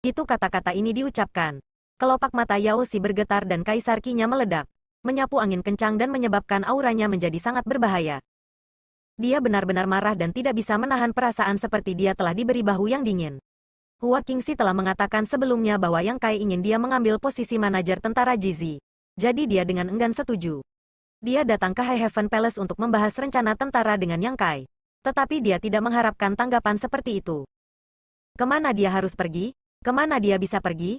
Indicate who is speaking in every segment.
Speaker 1: Gitu kata-kata ini diucapkan. Kelopak mata Yao Xi bergetar dan Kaisar Qi-nya meledak. Menyapu angin kencang dan menyebabkan auranya menjadi sangat berbahaya. Dia benar-benar marah dan tidak bisa menahan perasaan seperti dia telah diberi bahu yang dingin. Hua Qingxi telah mengatakan sebelumnya bahwa Yang Kai ingin dia mengambil posisi manajer tentara Jizi. Jadi dia dengan enggan setuju. Dia datang ke High Heaven Palace untuk membahas rencana tentara dengan Yang Kai. Tetapi dia tidak mengharapkan tanggapan seperti itu. Kemana dia harus pergi? Kemana dia bisa pergi?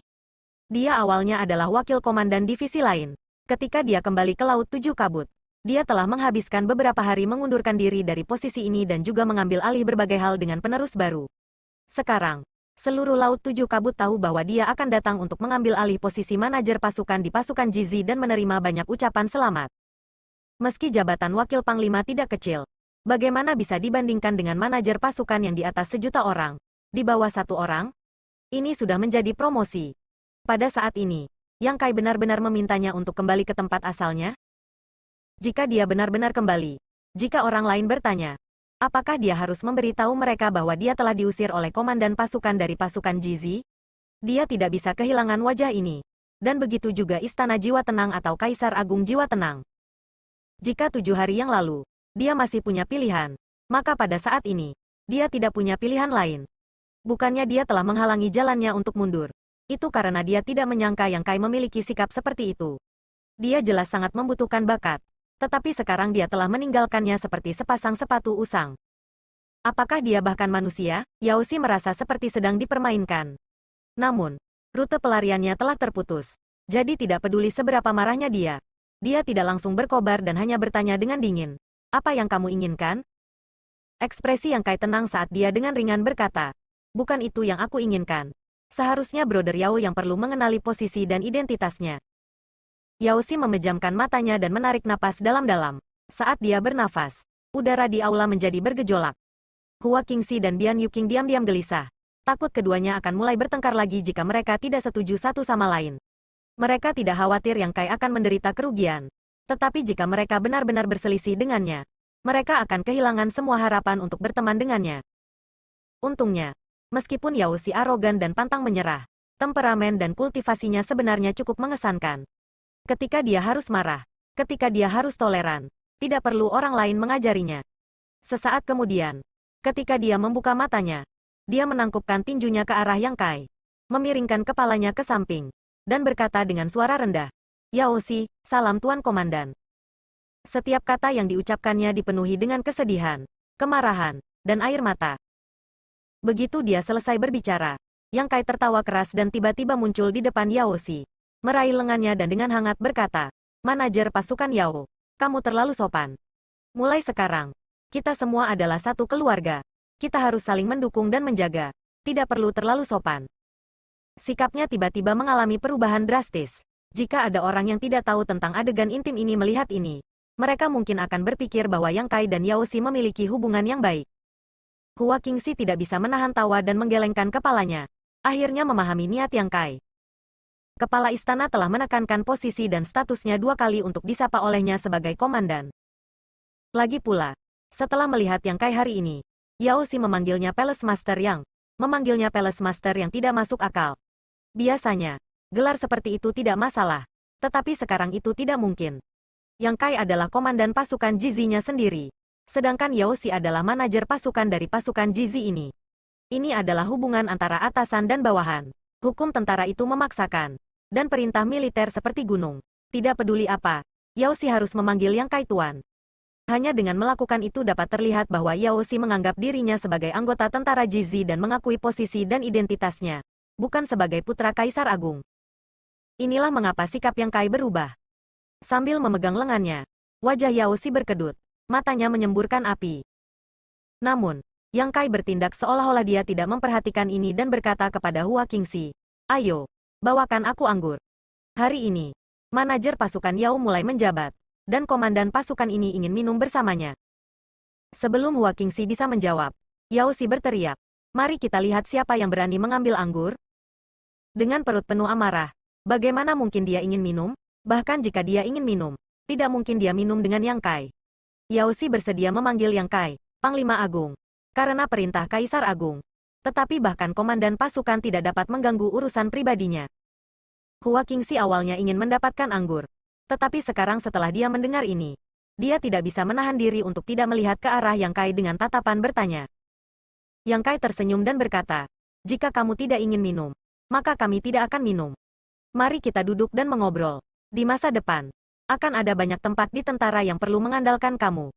Speaker 1: Dia awalnya adalah wakil komandan divisi lain. Ketika dia kembali ke Laut Tujuh Kabut, dia telah menghabiskan beberapa hari mengundurkan diri dari posisi ini dan juga mengambil alih berbagai hal dengan penerus baru. Sekarang, seluruh Laut Tujuh Kabut tahu bahwa dia akan datang untuk mengambil alih posisi manajer pasukan di pasukan Jizi dan menerima banyak ucapan selamat. Meski jabatan wakil panglima tidak kecil, bagaimana bisa dibandingkan dengan manajer pasukan yang di atas 1.000.000 orang, di bawah 1 orang? Ini sudah menjadi promosi. Pada saat ini, Yang Kai benar-benar memintanya untuk kembali ke tempat asalnya? Jika dia benar-benar kembali, jika orang lain bertanya, apakah dia harus memberitahu mereka bahwa dia telah diusir oleh komandan pasukan dari pasukan Jizi? Dia tidak bisa kehilangan wajah ini. Dan begitu juga Istana Jiwa Tenang atau Kaisar Agung Jiwa Tenang. Jika 7 hari yang lalu, dia masih punya pilihan, maka pada saat ini, dia tidak punya pilihan lain. Bukannya dia telah menghalangi jalannya untuk mundur. Itu karena dia tidak menyangka Yang Kai memiliki sikap seperti itu. Dia jelas sangat membutuhkan bakat. Tetapi sekarang dia telah meninggalkannya seperti sepasang sepatu usang. Apakah dia bahkan manusia? Yao Xi merasa seperti sedang dipermainkan. Namun, rute pelariannya telah terputus. Jadi tidak peduli seberapa marahnya dia. Dia tidak langsung berkobar dan hanya bertanya dengan dingin. Apa yang kamu inginkan? Ekspresi Yang Kai tenang saat dia dengan ringan berkata, bukan itu yang aku inginkan. Seharusnya Brother Yao yang perlu mengenali posisi dan identitasnya. Yao Xi memejamkan matanya dan menarik napas dalam-dalam. Saat dia bernafas, udara di aula menjadi bergejolak. Hua Qingxi dan Bian Yuqing diam-diam gelisah. Takut keduanya akan mulai bertengkar lagi jika mereka tidak setuju satu sama lain. Mereka tidak khawatir Yang Kai akan menderita kerugian. Tetapi jika mereka benar-benar berselisih dengannya, mereka akan kehilangan semua harapan untuk berteman dengannya. Untungnya, meskipun Yao Xi arogan dan pantang menyerah, temperamen dan kultivasinya sebenarnya cukup mengesankan. Ketika dia harus marah, ketika dia harus toleran, tidak perlu orang lain mengajarinya. Sesaat kemudian, ketika dia membuka matanya, dia menangkupkan tinjunya ke arah Yang Kai, memiringkan kepalanya ke samping, dan berkata dengan suara rendah, Yao Xi, salam Tuan Komandan. Setiap kata yang diucapkannya dipenuhi dengan kesedihan, kemarahan, dan air mata. Begitu dia selesai berbicara, Yang Kai tertawa keras dan tiba-tiba muncul di depan Yao Xi. Meraih lengannya dan dengan hangat berkata, manajer pasukan Yao, kamu terlalu sopan. Mulai sekarang, kita semua adalah satu keluarga. Kita harus saling mendukung dan menjaga. Tidak perlu terlalu sopan. Sikapnya tiba-tiba mengalami perubahan drastis. Jika ada orang yang tidak tahu tentang adegan intim ini melihat ini, mereka mungkin akan berpikir bahwa Yang Kai dan Yao Xi memiliki hubungan yang baik. Hua Qingxi tidak bisa menahan tawa dan menggelengkan kepalanya. Akhirnya memahami niat Yang Kai. Kepala istana telah menekankan posisi dan statusnya 2 kali untuk disapa olehnya sebagai komandan. Lagi pula, setelah melihat Yang Kai hari ini, Yao Xi memanggilnya Palace Master yang tidak masuk akal. Biasanya, gelar seperti itu tidak masalah, tetapi sekarang itu tidak mungkin. Yang Kai adalah komandan pasukan Jizi-nya sendiri, sedangkan Yao Xi adalah manajer pasukan dari pasukan Jizi ini. Ini adalah hubungan antara atasan dan bawahan. Hukum tentara itu memaksakan. Dan perintah militer seperti gunung. Tidak peduli apa, Yao Xi harus memanggil Yang Kai Tuan. Hanya dengan melakukan itu dapat terlihat bahwa Yao Xi menganggap dirinya sebagai anggota tentara Jizi dan mengakui posisi dan identitasnya, bukan sebagai putra Kaisar Agung. Inilah mengapa sikap Yang Kai berubah. Sambil memegang lengannya, wajah Yao Xi berkedut, matanya menyemburkan api. Namun, Yang Kai bertindak seolah-olah dia tidak memperhatikan ini dan berkata kepada Hua Qingxi, ayo, bawakan aku anggur. Hari ini, manajer pasukan Yao mulai menjabat, dan komandan pasukan ini ingin minum bersamanya. Sebelum Hua Qingxi bisa menjawab, Yao Xi berteriak, mari kita lihat siapa yang berani mengambil anggur. Dengan perut penuh amarah, bagaimana mungkin dia ingin minum? Bahkan jika dia ingin minum, tidak mungkin dia minum dengan Yang Kai. Yao Xi bersedia memanggil Yang Kai, Panglima Agung, karena perintah Kaisar Agung. Tetapi bahkan komandan pasukan tidak dapat mengganggu urusan pribadinya. Hua Qingxi awalnya ingin mendapatkan anggur. Tetapi sekarang setelah dia mendengar ini, dia tidak bisa menahan diri untuk tidak melihat ke arah Yang Kai dengan tatapan bertanya. Yang Kai tersenyum dan berkata, "Jika kamu tidak ingin minum, maka kami tidak akan minum. Mari kita duduk dan mengobrol. Di masa depan, akan ada banyak tempat di tentara yang perlu mengandalkan kamu.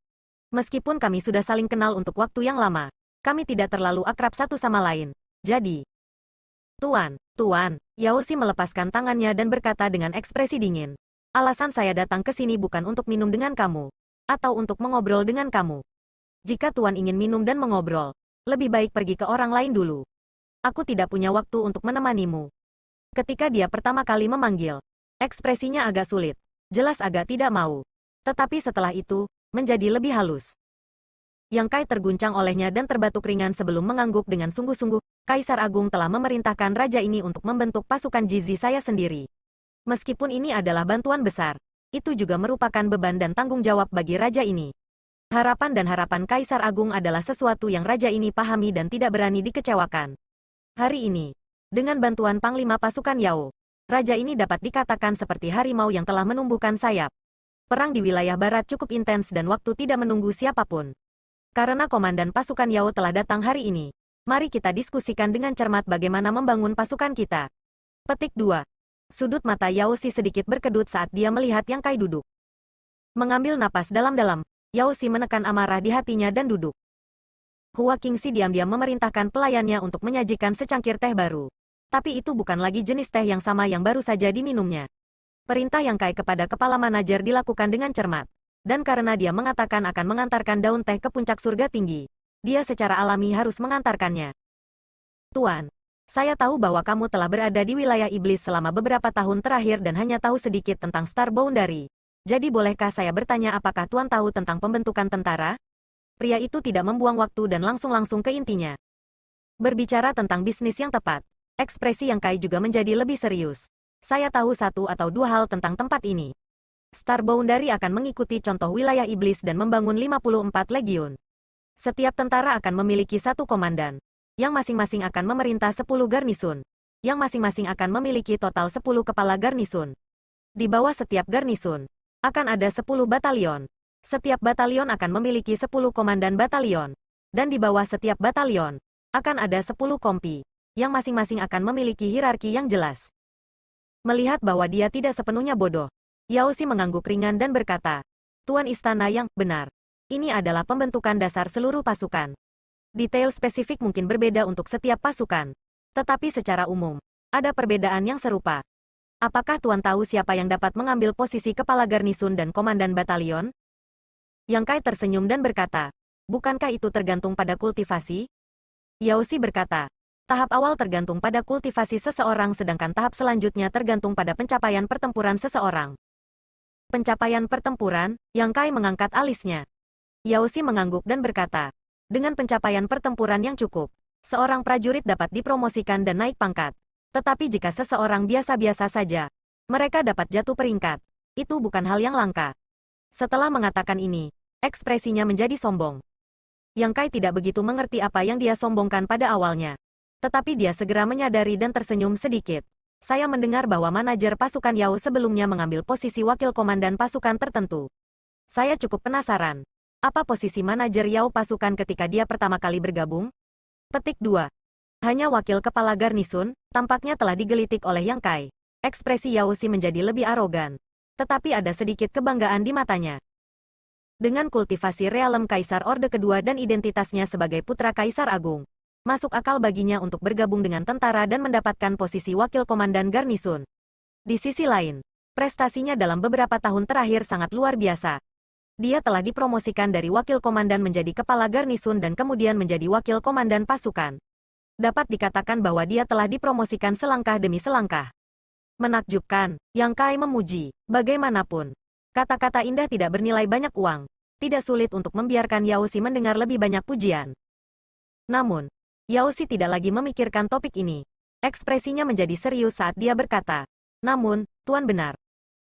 Speaker 1: Meskipun kami sudah saling kenal untuk waktu yang lama, kami tidak terlalu akrab satu sama lain. Jadi..." Tuan, Yao Xi melepaskan tangannya dan berkata dengan ekspresi dingin. "Alasan saya datang ke sini bukan untuk minum dengan kamu, atau untuk mengobrol dengan kamu. Jika Tuan ingin minum dan mengobrol, lebih baik pergi ke orang lain dulu. Aku tidak punya waktu untuk menemanimu." Ketika dia pertama kali memanggil, ekspresinya agak sulit, jelas agak tidak mau. Tetapi setelah itu, menjadi lebih halus. Yang Kai terguncang olehnya dan terbatuk ringan sebelum mengangguk dengan sungguh-sungguh. "Kaisar Agung telah memerintahkan raja ini untuk membentuk pasukan Jizi saya sendiri. Meskipun ini adalah bantuan besar, itu juga merupakan beban dan tanggung jawab bagi raja ini. Harapan dan harapan Kaisar Agung adalah sesuatu yang raja ini pahami dan tidak berani dikecewakan. Hari ini, dengan bantuan Panglima Pasukan Yao, raja ini dapat dikatakan seperti harimau yang telah menumbuhkan sayap. Perang di wilayah barat cukup intens dan waktu tidak menunggu siapapun. Karena komandan pasukan Yao telah datang hari ini, mari kita diskusikan dengan cermat bagaimana membangun pasukan kita." Petik 2. Sudut mata Yao Xi sedikit berkedut saat dia melihat Yang Kai duduk. Mengambil napas dalam-dalam, Yao Xi menekan amarah di hatinya dan duduk. Hua Qingxi diam-diam memerintahkan pelayannya untuk menyajikan secangkir teh baru. Tapi itu bukan lagi jenis teh yang sama yang baru saja diminumnya. Perintah Yang Kai kepada kepala manajer dilakukan dengan cermat. Dan karena dia mengatakan akan mengantarkan daun teh ke puncak surga tinggi, dia secara alami harus mengantarkannya. "Tuan, saya tahu bahwa kamu telah berada di wilayah iblis selama beberapa tahun terakhir dan hanya tahu sedikit tentang Star Boundary. Jadi bolehkah saya bertanya apakah Tuan tahu tentang pembentukan tentara?" Pria itu tidak membuang waktu dan langsung ke intinya. Berbicara tentang bisnis yang tepat, ekspresi Yang Kai juga menjadi lebih serius. "Saya tahu satu atau dua hal tentang tempat ini. Star Boundary akan mengikuti contoh wilayah iblis dan membangun 54 legiun. Setiap tentara akan memiliki satu komandan, yang masing-masing akan memerintah 10 garnisun, yang masing-masing akan memiliki total 10 kepala garnisun. Di bawah setiap garnisun, akan ada 10 batalion. Setiap batalion akan memiliki 10 komandan batalion. Dan di bawah setiap batalion, akan ada 10 kompi, yang masing-masing akan memiliki hierarki yang jelas." Melihat bahwa dia tidak sepenuhnya bodoh, Yao Xi mengangguk ringan dan berkata, "Tuan Istana yang benar. Ini adalah pembentukan dasar seluruh pasukan. Detail spesifik mungkin berbeda untuk setiap pasukan. Tetapi secara umum, ada perbedaan yang serupa. Apakah Tuan tahu siapa yang dapat mengambil posisi kepala garnisun dan komandan batalion?" Yang Kai tersenyum dan berkata, "Bukankah itu tergantung pada kultivasi?" Yao Xi berkata, "Tahap awal tergantung pada kultivasi seseorang sedangkan tahap selanjutnya tergantung pada pencapaian pertempuran seseorang." "Pencapaian pertempuran?" Yang Kai mengangkat alisnya. Yao Xi mengangguk dan berkata, "Dengan pencapaian pertempuran yang cukup, seorang prajurit dapat dipromosikan dan naik pangkat. Tetapi jika seseorang biasa-biasa saja, mereka dapat jatuh peringkat. Itu bukan hal yang langka." Setelah mengatakan ini, ekspresinya menjadi sombong. Yang Kai tidak begitu mengerti apa yang dia sombongkan pada awalnya. Tetapi dia segera menyadari dan tersenyum sedikit. "Saya mendengar bahwa manajer pasukan Yao sebelumnya mengambil posisi wakil komandan pasukan tertentu. Saya cukup penasaran. Apa posisi manajer Yao pasukan ketika dia pertama kali bergabung?" Petik 2. Hanya wakil kepala garnisun, tampaknya telah digelitik oleh Yang Kai. Ekspresi Yao Xi menjadi lebih arogan. Tetapi ada sedikit kebanggaan di matanya. Dengan kultivasi realem Kaisar Orde Kedua dan identitasnya sebagai putra Kaisar Agung, masuk akal baginya untuk bergabung dengan tentara dan mendapatkan posisi wakil komandan garnisun. Di sisi lain, prestasinya dalam beberapa tahun terakhir sangat luar biasa. Dia telah dipromosikan dari wakil komandan menjadi kepala garnisun dan kemudian menjadi wakil komandan pasukan. Dapat dikatakan bahwa dia telah dipromosikan selangkah demi selangkah. Menakjubkan, Yang Kai memuji. Bagaimanapun, kata-kata indah tidak bernilai banyak uang. Tidak sulit untuk membiarkan Yao Xi mendengar lebih banyak pujian. Namun, Yao Xi tidak lagi memikirkan topik ini. Ekspresinya menjadi serius saat dia berkata, "Namun, Tuan benar.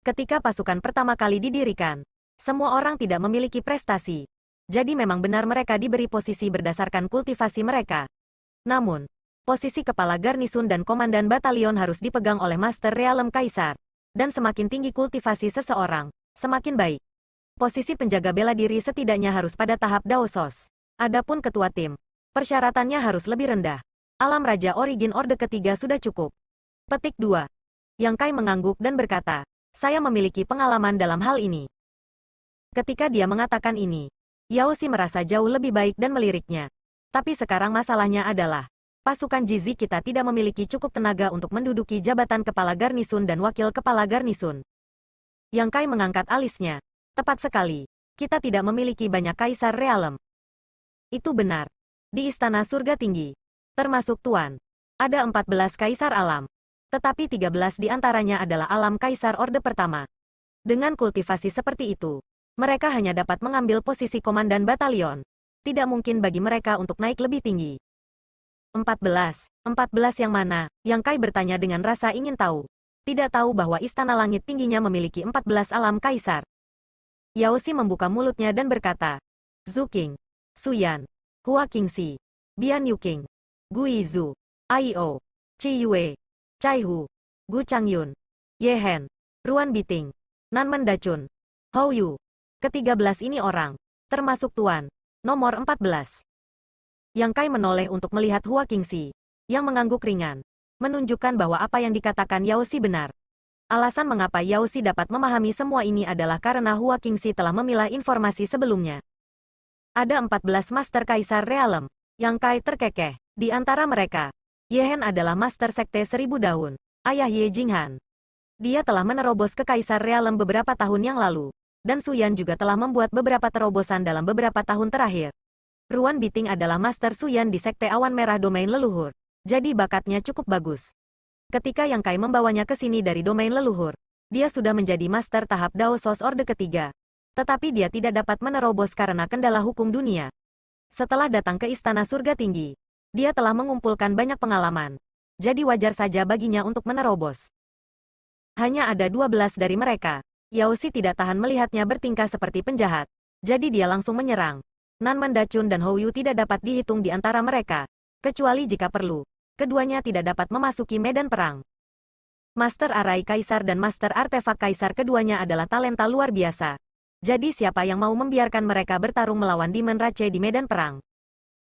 Speaker 1: Ketika pasukan pertama kali didirikan, semua orang tidak memiliki prestasi. Jadi memang benar mereka diberi posisi berdasarkan kultivasi mereka. Namun, posisi kepala garnisun dan komandan batalion harus dipegang oleh Master Realem Kaisar. Dan semakin tinggi kultivasi seseorang, semakin baik. Posisi penjaga bela diri setidaknya harus pada tahap Daosos. Adapun ketua tim, persyaratannya harus lebih rendah. Alam Raja Origin Orde ketiga sudah cukup. Petik 2. Yang Kai mengangguk dan berkata, saya memiliki pengalaman dalam hal ini. Ketika dia mengatakan ini, Yao Xi merasa jauh lebih baik dan meliriknya. Tapi sekarang masalahnya adalah, pasukan Jizi kita tidak memiliki cukup tenaga untuk menduduki jabatan kepala garnisun dan wakil kepala garnisun. Yang Kai mengangkat alisnya. Tepat sekali. Kita tidak memiliki banyak kaisar realem. Itu benar. Di Istana Surga Tinggi, termasuk Tuan, ada 14 kaisar alam. Tetapi 13 di antaranya adalah alam kaisar Orde Pertama. Dengan kultivasi seperti itu, mereka hanya dapat mengambil posisi komandan batalion. Tidak mungkin bagi mereka untuk naik lebih tinggi. 14 yang mana? Yang Kai bertanya dengan rasa ingin tahu. Tidak tahu bahwa Istana Langit Tingginya memiliki 14 alam kaisar. Yao Xi membuka mulutnya dan berkata, Zhu Qing, Su Yan, Hua Qingxi, Bian Yuqing, Gu Yizhu, Aio, Qi Yue, Cai Hu, Gu Changyun, Ye Hen, Ruan Biting, Nanmen Dachun, Hou Yu. Ke-13 ini orang, termasuk Tuan, nomor 14. Yang Kai menoleh untuk melihat Hua Qingxi, yang mengangguk ringan, menunjukkan bahwa apa yang dikatakan Yao Xi benar. Alasan mengapa Yao Xi dapat memahami semua ini adalah karena Hua Qingxi telah memilah informasi sebelumnya. Ada 14 Master Kaisar Realem, yang Kai terkekeh. Di antara mereka, Ye Hen adalah Master Sekte Seribu Daun, ayah Ye Jinghan. Dia telah menerobos ke Kaisar Realem beberapa tahun yang lalu, dan Su Yan juga telah membuat beberapa terobosan dalam beberapa tahun terakhir. Ruan Biting adalah Master Su Yan di Sekte Awan Merah Domain Leluhur, jadi bakatnya cukup bagus. Ketika Yang Kai membawanya ke sini dari domain leluhur, dia sudah menjadi Master tahap Daosos Orde ketiga. Tetapi dia tidak dapat menerobos karena kendala hukum dunia. Setelah datang ke Istana Surga Tinggi, dia telah mengumpulkan banyak pengalaman. Jadi wajar saja baginya untuk menerobos. Hanya ada 12 dari mereka. Yao Xi tidak tahan melihatnya bertingkah seperti penjahat. Jadi dia langsung menyerang. Nanmen Dachun dan Hou Yu tidak dapat dihitung di antara mereka. Kecuali jika perlu. Keduanya tidak dapat memasuki medan perang. Master Arai Kaisar dan Master Artefak Kaisar keduanya adalah talenta luar biasa. Jadi siapa yang mau membiarkan mereka bertarung melawan Demon Rache di medan perang?